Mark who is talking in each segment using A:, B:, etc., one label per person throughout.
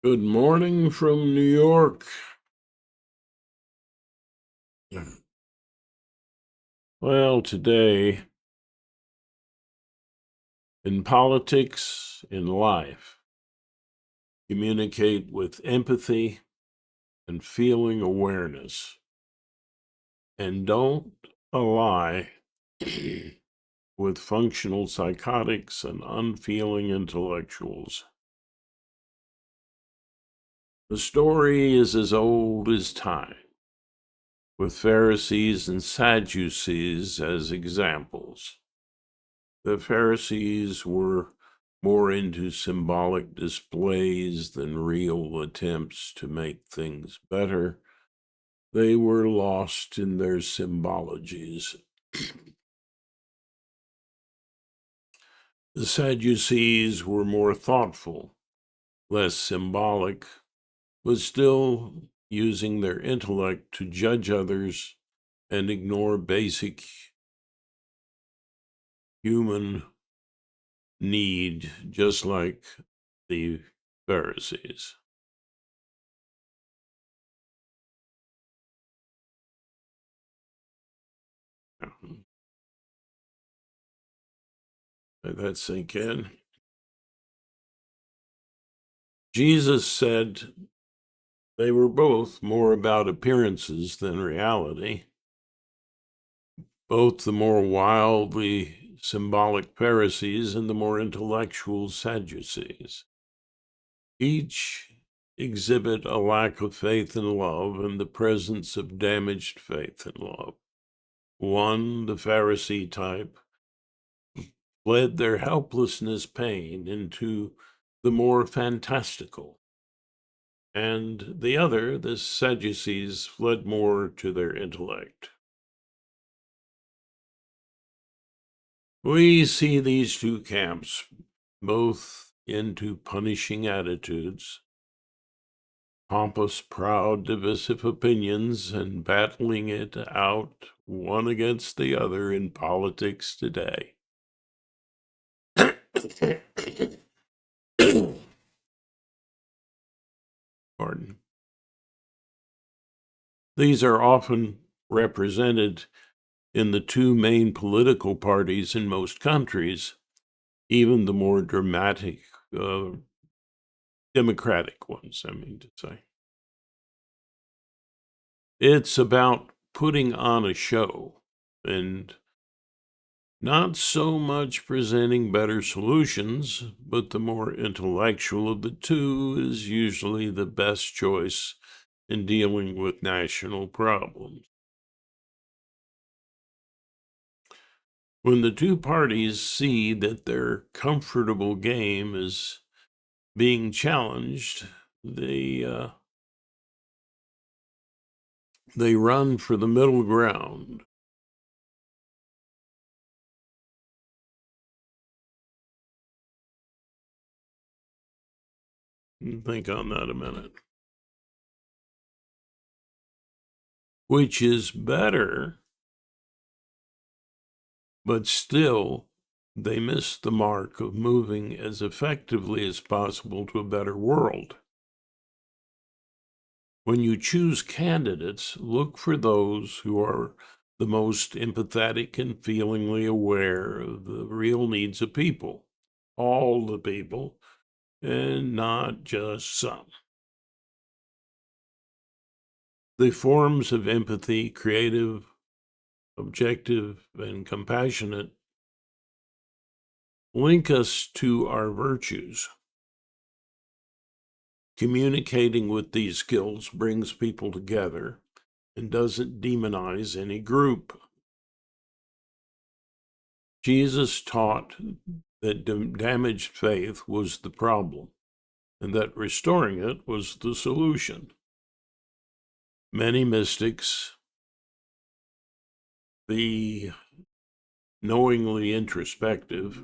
A: Good morning from New York. Well, today, in politics, in life, communicate with empathy and feeling awareness. And don't ally with functional psychotics and unfeeling intellectuals. The story is as old as time, with Pharisees and Sadducees as examples. The Pharisees were more into symbolic displays than real attempts to make things better. They were lost in their symbologies. The Sadducees were more thoughtful, less symbolic, but still using their intellect to judge others and ignore basic human need, just like the Pharisees. Let that sink in. Jesus said they were both more about appearances than reality, both the more wildly symbolic Pharisees and the more intellectual Sadducees. Each exhibit a lack of faith and love and the presence of damaged faith and love. One, the Pharisee type, led their helplessness pain into the more fantastical, and the other, the Sadducees, fled more to their intellect. We see these two camps, both into punishing attitudes, pompous, proud, divisive opinions, and battling it out one against the other in politics today. Pardon. These are often represented in the two main political parties in most countries, even the more dramatic Democratic ones, I mean to say. It's about putting on a show and not so much presenting better solutions, but the more intellectual of the two is usually the best choice in dealing with national problems. When the two parties see that their comfortable game is being challenged, they run for the middle ground. Think on that a minute. Which is better, but still they miss the mark of moving as effectively as possible to a better world. When you choose candidates, look for those who are the most empathetic and feelingly aware of the real needs of people, all the people, and not just some. The forms of empathy, creative, objective, and compassionate, link us to our virtues. Communicating with these skills brings people together and doesn't demonize any group. Jesus taught that damaged faith was the problem and that restoring it was the solution. Many mystics, the knowingly introspective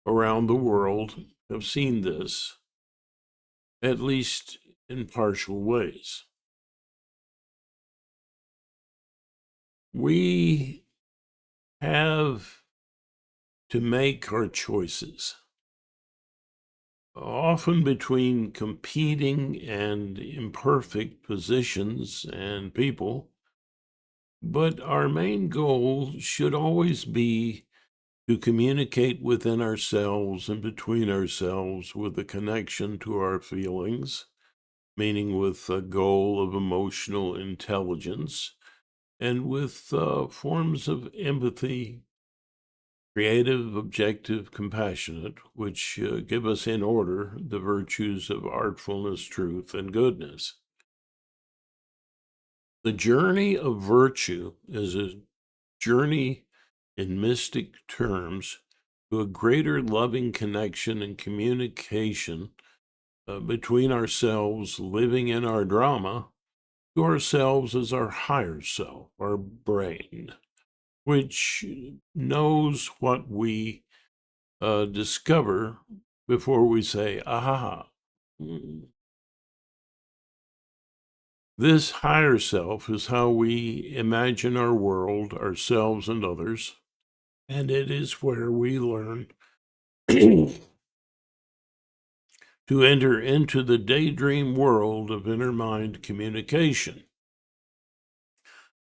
A: around the world, have seen this, at least in partial ways. We have to make our choices. often between competing and imperfect positions and people. But our main goal should always be to communicate within ourselves and between ourselves with a connection to our feelings, meaning with a goal of emotional intelligence, and with forms of empathy, creative, objective, compassionate, which give us in order the virtues of artfulness, truth, and goodness. The journey of virtue is a journey in mystic terms to a greater loving connection and communication between ourselves living in our drama to ourselves as our higher self, our brain, which knows what we discover before we say, aha. Mm. This higher self is how we imagine our world, ourselves, and others, and it is where we learn to enter into the daydream world of inner mind communication,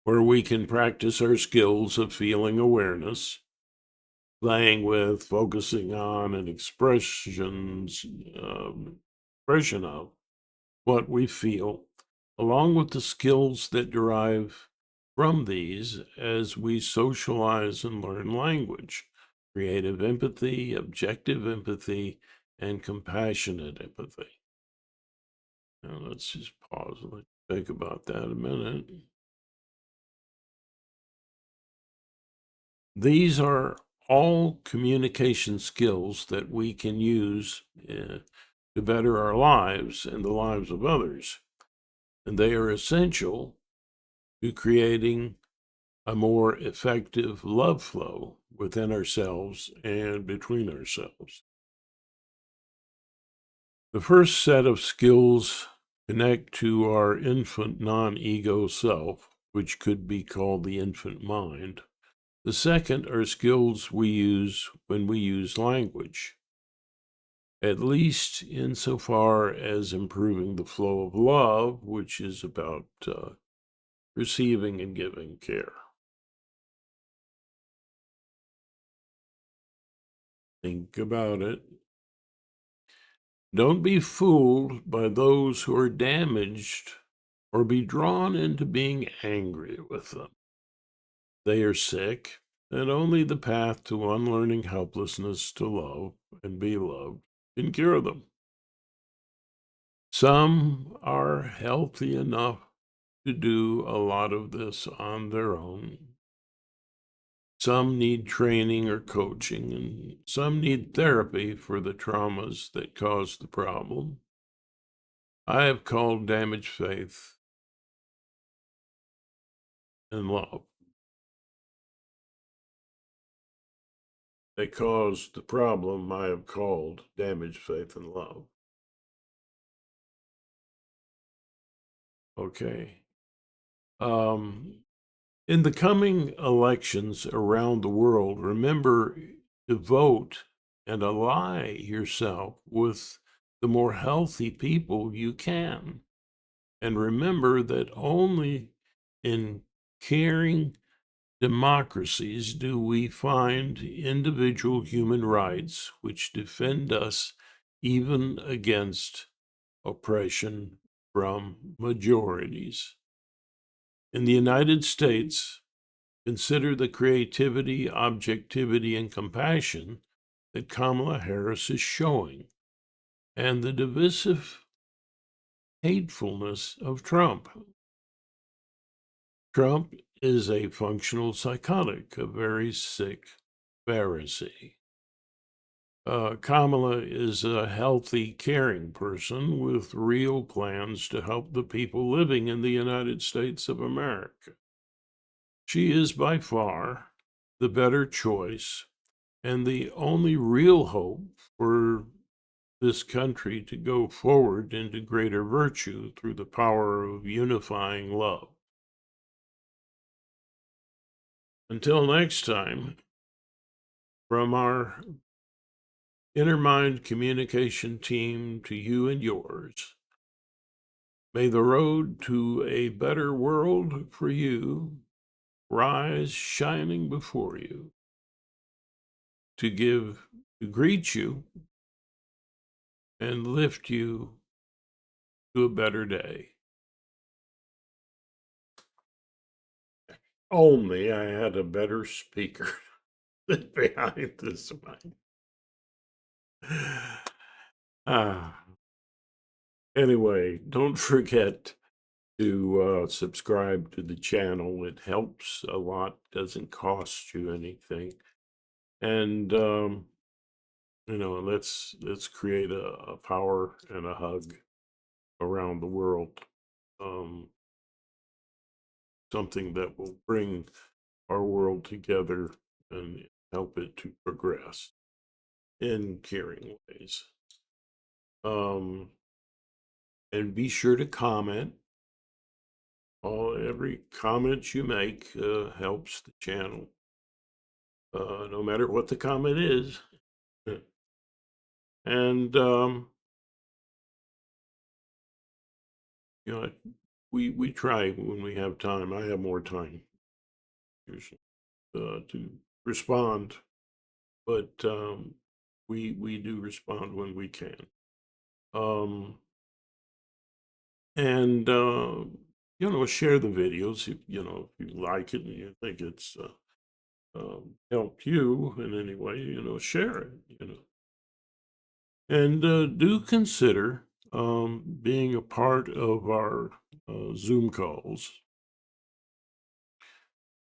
A: where we can practice our skills of feeling awareness, playing with, focusing on, and expression of what we feel, along with the skills that derive from these as we socialize and learn language, creative empathy, objective empathy, and compassionate empathy. Now let's just pause and think about that a minute. These are all communication skills that we can use to better our lives and the lives of others. And they are essential to creating a more effective love flow within ourselves and between ourselves. The first set of skills connect to our infant non-ego self, which could be called the infant mind. The second are skills we use when we use language, at least insofar as improving the flow of love, which is about receiving and giving care. Think about it. Don't be fooled by those who are damaged or be drawn into being angry with them. They are sick, and only the path to unlearning helplessness to love and be loved can cure them. Some are healthy enough to do a lot of this on their own. Some need training or coaching, and some need therapy for the traumas that caused the problem. I have called damaged faith and love. They caused the problem I have called damaged faith and love. Okay. Um, in the coming elections around the world, remember to vote and ally yourself with the more healthy people you can. And remember that only in caring democracies do we find individual human rights which defend us even against oppression from majorities. In the United States, consider the creativity, objectivity, and compassion that Kamala Harris is showing, and the divisive hatefulness of Trump. Trump is a functional psychotic, a very sick Pharisee. Kamala is a healthy, caring person with real plans to help the people living in the United States of America. She is by far the better choice and the only real hope for this country to go forward into greater virtue through the power of unifying love. Until next time, from our inner mind communication team to you and yours. May the road to a better world for you rise shining before you to greet you and lift you to a better day. Only I had a better speaker than behind this mic. Ah, anyway, don't forget to subscribe to the channel. It helps a lot, doesn't cost you anything. And let's create a power and a hug around the world. Um, Something that will bring our world together and help it to progress in caring ways. And be sure to comment. Every comment you make helps the channel, no matter what the comment is. And you know, we try when we have time. I have more time usually to respond, but we do respond when we can. Um, and share the videos if if you like it and you think it's helped you in any way. Share it. And do consider being a part of our Zoom calls.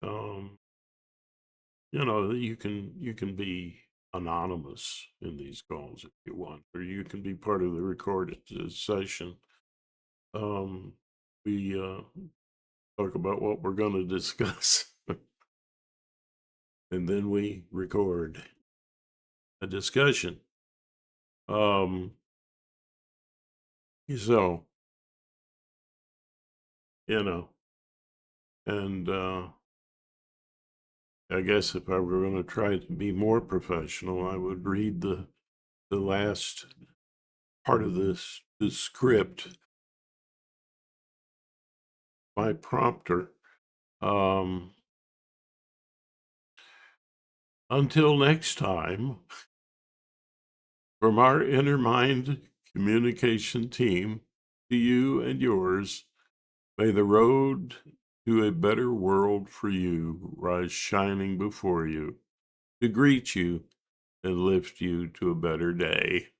A: Um, you can be anonymous in these calls if you want, or you can be part of the recorded session. We talk about what we're going to discuss, and then we record a discussion. Um, so you know, and I guess if I were going to try to be more professional, I would read the last part of the script by prompter. Um, until next time, from our inner mind communication team to you and yours, may the road to a better world for you rise shining before you to greet you and lift you to a better day.